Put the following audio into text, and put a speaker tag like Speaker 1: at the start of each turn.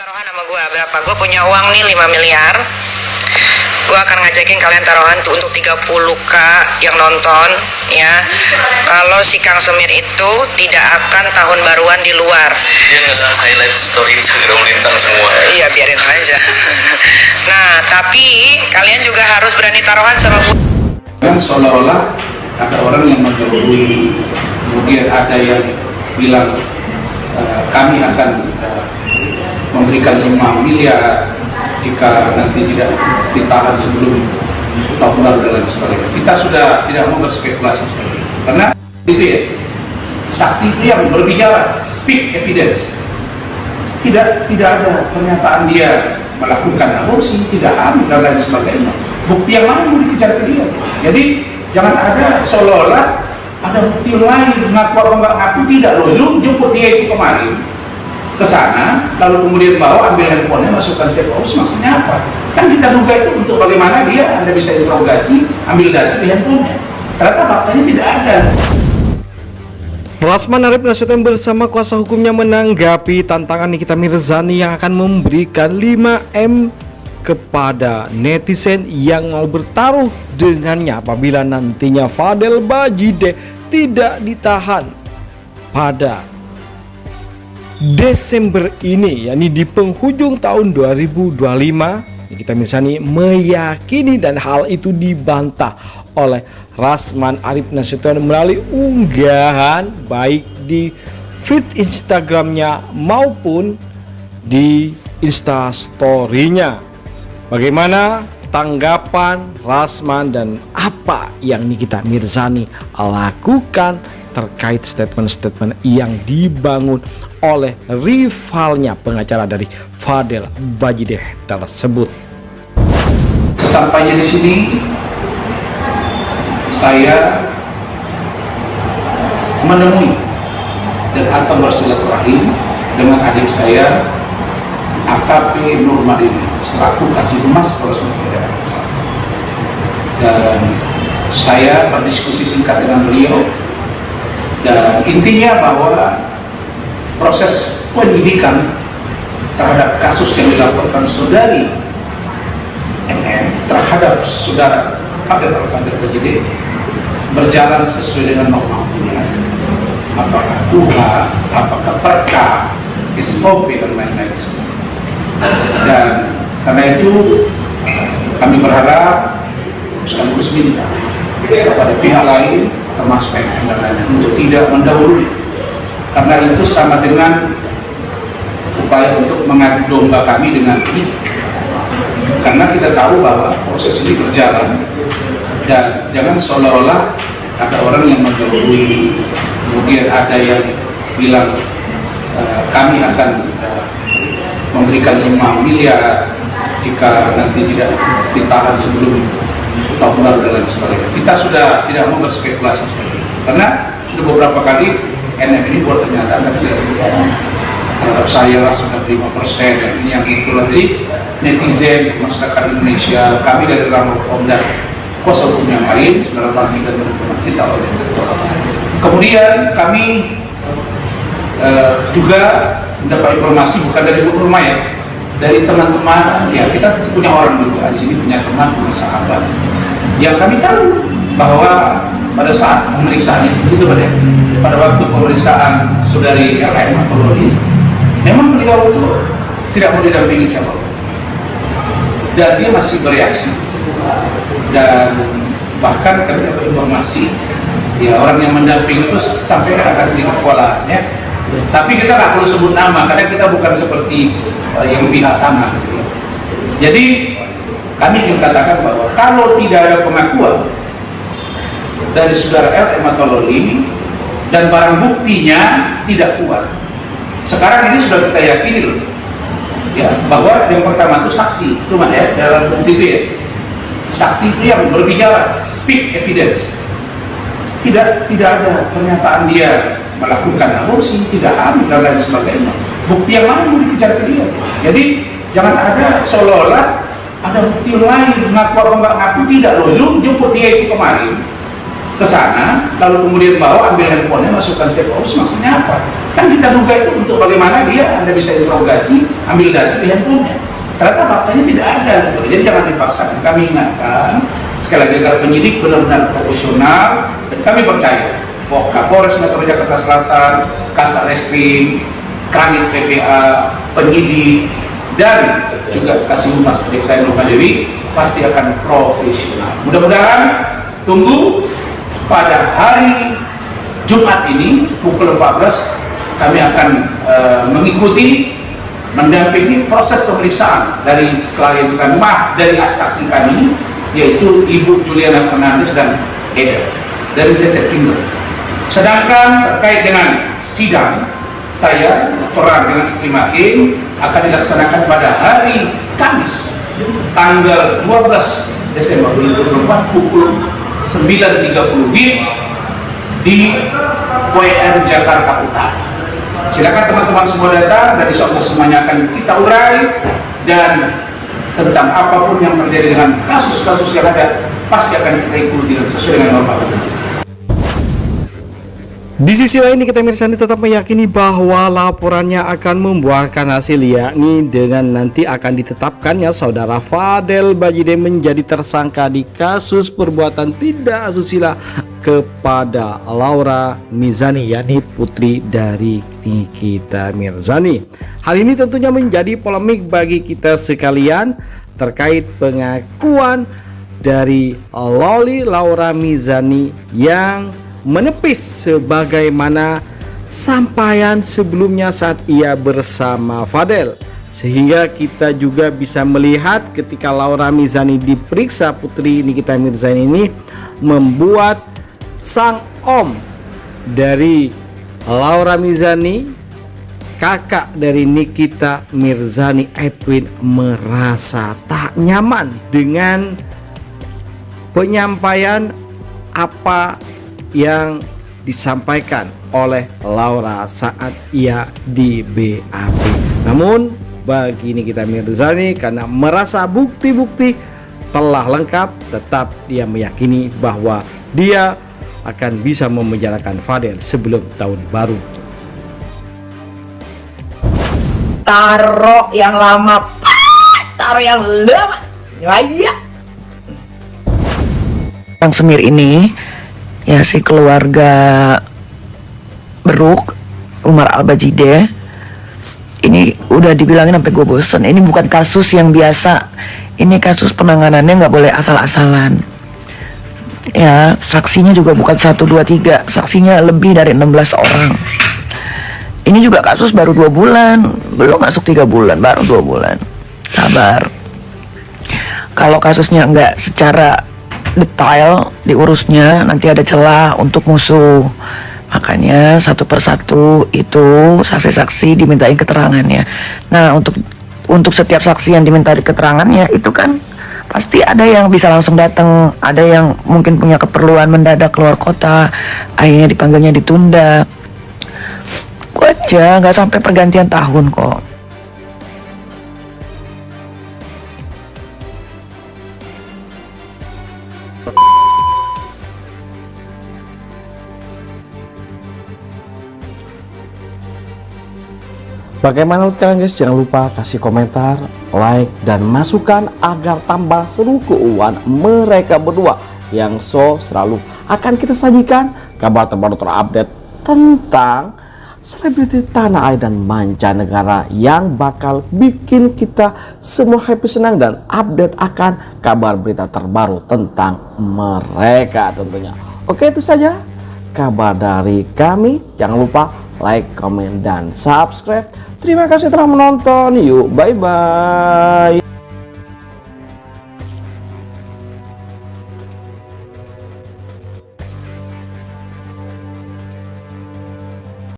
Speaker 1: Taruhan sama gue berapa? Gue punya uang nih 5 miliar. Gue akan ngajakin kalian taruhan tuh untuk 30k yang nonton ya. Kalau si Kang Semir itu tidak akan tahun baruan di luar.
Speaker 2: Dia nge-highlight story Instagram Lintang semua.
Speaker 1: Iya, biarin aja. Nah, tapi kalian juga harus berani taruhan sama gue.
Speaker 3: Kan seolah-olah ada orang yang menjauhi, kemudian ada yang bilang kami akan memberikan 5 miliar jika nanti tidak ditahan sebelum tahun baru dan lain sebagainya. Kita sudah tidak mau berspekulasi seperti itu, karena itu ya, sakti itu yang berbicara, speak evidence. Tidak ada pernyataan dia melakukan aborsi, tidak hamil dan lain sebagainya. Bukti yang mana mau dikejar ke dia? Jadi jangan ada seolah-olah ada bukti lain, ngaku apa enggak ngaku, tidak loh. Lu jemput dia itu kemarin ke sana, lalu kemudian bawa, ambil handphonenya, masukkan safe house, maksudnya apa? Kan kita duga itu untuk bagaimana dia, Anda bisa interogasi, ambil data di handphonenya. Ternyata faktanya tidak ada.
Speaker 4: Rasman Arif Nasution bersama kuasa hukumnya menanggapi tantangan Nikita Mirzani yang akan memberikan 5M kepada netizen yang mau bertaruh dengannya apabila nantinya Fadel Bajideh tidak ditahan pada Desember ini, yakni di penghujung tahun 2025. Nikita Mirzani meyakini dan hal itu dibantah oleh Rasman Arif Nasution melalui unggahan baik di feed Instagramnya maupun di Instastory-nya. Bagaimana tanggapan Rasman dan apa yang Nikita Mirzani lakukan terkait statement-statement yang dibangun oleh rivalnya pengacara dari Fadel Bajideh tersebut.
Speaker 3: Sesampainya di sini, saya menemui dan akan bersilaturahim dengan adik saya AKP Nurmadini selaku Kasih Humas Polres Metro Jakarta Selatan. Dan saya berdiskusi singkat dengan beliau, dan intinya bahwa proses penyidikan terhadap kasus yang dilaporkan saudari NN terhadap saudara Fadel Bajideh berjalan sesuai dengan norma-norma, apakah KUHA, apakah Perka, SOP dan lain-lain. Dan karena itu kami berharap sekaligus minta kepada pihak lain termasuk PNM dan lain-lain untuk tidak mendahului, karena itu sama dengan upaya untuk mengadu domba kami dengan ini, karena kita tahu bahwa proses ini berjalan dan jangan seolah-olah ada orang yang mendahului, kemudian ada yang bilang kami akan memberikan 5 miliar jika nanti tidak ditahan sebelum tahun baru dan lain sebagainya. Kita sudah tidak mau berspekulasi seperti itu, karena sudah beberapa kali NM ini buat pernyataan terhadap saya lah sudah 5%, dan ini yang itulah. Jadi netizen masyarakat Indonesia, kami dari Ramah Forum dan kuasa hukum yang lain, saudara Fahmi dan teman-teman kita oleh kemudian kami juga mendapat informasi bukan dari Bu Nurma ya, dari teman-teman ya. Kita punya orang juga di sini, punya teman, punya sahabat yang kami tahu bahwa pada saat pemeriksaan itu pada waktu pemeriksaan saudari LM atau Loli, memang beliau itu tidak mau didampingi siapapun dan dia masih bereaksi, dan bahkan kami dapat informasi ya orang yang mendampingi itu sampai agak sedikit kewalahan ya. Tapi kita nggak perlu sebut nama karena kita bukan seperti yang pihak sana. Jadi kami ingin katakan bahwa kalau tidak ada pengakuan dari saudara LM atau Loli dan barang buktinya tidak kuat, sekarang ini sudah kita yakini loh ya, bahwa yang pertama itu saksi, itu mah ya, dalam bukti itu ya, saksi itu yang berbicara, speak evidence. Tidak ada pernyataan dia melakukan aborsi, tidak hamil dan lain sebagainya. Bukti yang mana mau dikejar ke dia? Jadi jangan ada seolah-olah ada bukti lain, ngaku apa enggak ngaku, tidak loh. Lu jemput dia itu kemarin ke sana, lalu kemudian bawa ambil handphonenya, masukkan safe house, maksudnya apa? Kan kita duga itu untuk bagaimana dia, Anda bisa interogasi, ambil data di handphonenya. Ternyata faktanya tidak ada, gitu. Jadi jangan dipaksakan. Kami ingatkan sekali lagi agar penyidik benar-benar profesional, dan kami percaya bahwa Kapolres Metro Jakarta Selatan, Kasat Reskrim, Kanit PPA, penyidik, dan juga Kasih Humas Periksa Nurma Dewi pasti akan profesional. Mudah-mudahan tunggu pada hari Jumat ini pukul 14 kami akan mengikuti, mendampingi proses pemeriksaan dari klien kami, dari saksi kami, yaitu Ibu Juliana Fernandes dan Eda dari Detektif. Sedangkan terkait dengan sidang, saya Dr. dengan Iklim Hakim akan dilaksanakan pada hari Kamis tanggal 12 Desember 2024 pukul 9.30 WIB di WR Jakarta Utara. Silakan teman-teman semua datang, dan insya Allah semuanya akan kita urai, dan tentang apapun yang terjadi dengan kasus-kasus yang ada pasti akan kita ikuti sesuai dengan norma hukum.
Speaker 4: Di sisi lain, Nikita Mirzani tetap meyakini bahwa laporannya akan membuahkan hasil, yakni dengan nanti akan ditetapkannya saudara Fadel Bajide menjadi tersangka di kasus perbuatan tidak asusila kepada Laura Mizani, yakni putri dari Nikita Mirzani. Hal ini tentunya menjadi polemik bagi kita sekalian terkait pengakuan dari Loli Laura Mizani yang menepis sebagaimana sampaian sebelumnya saat ia bersama Fadel, sehingga kita juga bisa melihat ketika Laura Mizani diperiksa, putri Nikita Mirzani ini membuat sang om dari Laura Mizani, kakak dari Nikita Mirzani, Edwin, merasa tak nyaman dengan penyampaian apa yang disampaikan oleh Laura saat ia di BAP. Namun bagi Nikita Mirzani, karena merasa bukti-bukti telah lengkap, tetap dia meyakini bahwa dia akan bisa memenjarakan Fadel sebelum tahun baru.
Speaker 5: Taruh yang lama, taruh yang lama, ya. Kang Semir ini ya si keluarga Beruk, Umar Al-Bajide, ini udah dibilangin sampai gue bosen. Ini bukan kasus yang biasa, ini kasus penanganannya nggak boleh asal-asalan. Ya, saksinya juga bukan 1, 2, 3, saksinya lebih dari 16 orang. Ini juga kasus baru 2 bulan, belum masuk 3 bulan, baru 2 bulan. Sabar. Kalau kasusnya nggak secara detail diurusnya, nanti ada celah untuk musuh. Makanya satu persatu itu saksi-saksi dimintain keterangannya. Nah, untuk setiap saksi yang diminta keterangannya itu kan pasti ada yang bisa langsung datang, ada yang mungkin punya keperluan mendadak keluar kota, akhirnya dipanggilnya ditunda. Gue aja nggak sampai pergantian tahun kok.
Speaker 4: Bagaimana menurut kalian guys? Jangan lupa kasih komentar, like, dan masukan agar tambah seru keuangan mereka berdua yang selalu akan kita sajikan kabar terbaru terupdate tentang selebriti tanah air dan mancanegara yang bakal bikin kita semua happy, senang, dan update akan kabar berita terbaru tentang mereka tentunya. Oke, itu saja kabar dari kami. Jangan lupa like, komen, dan subscribe. Terima kasih telah menonton. Yuk, bye-bye.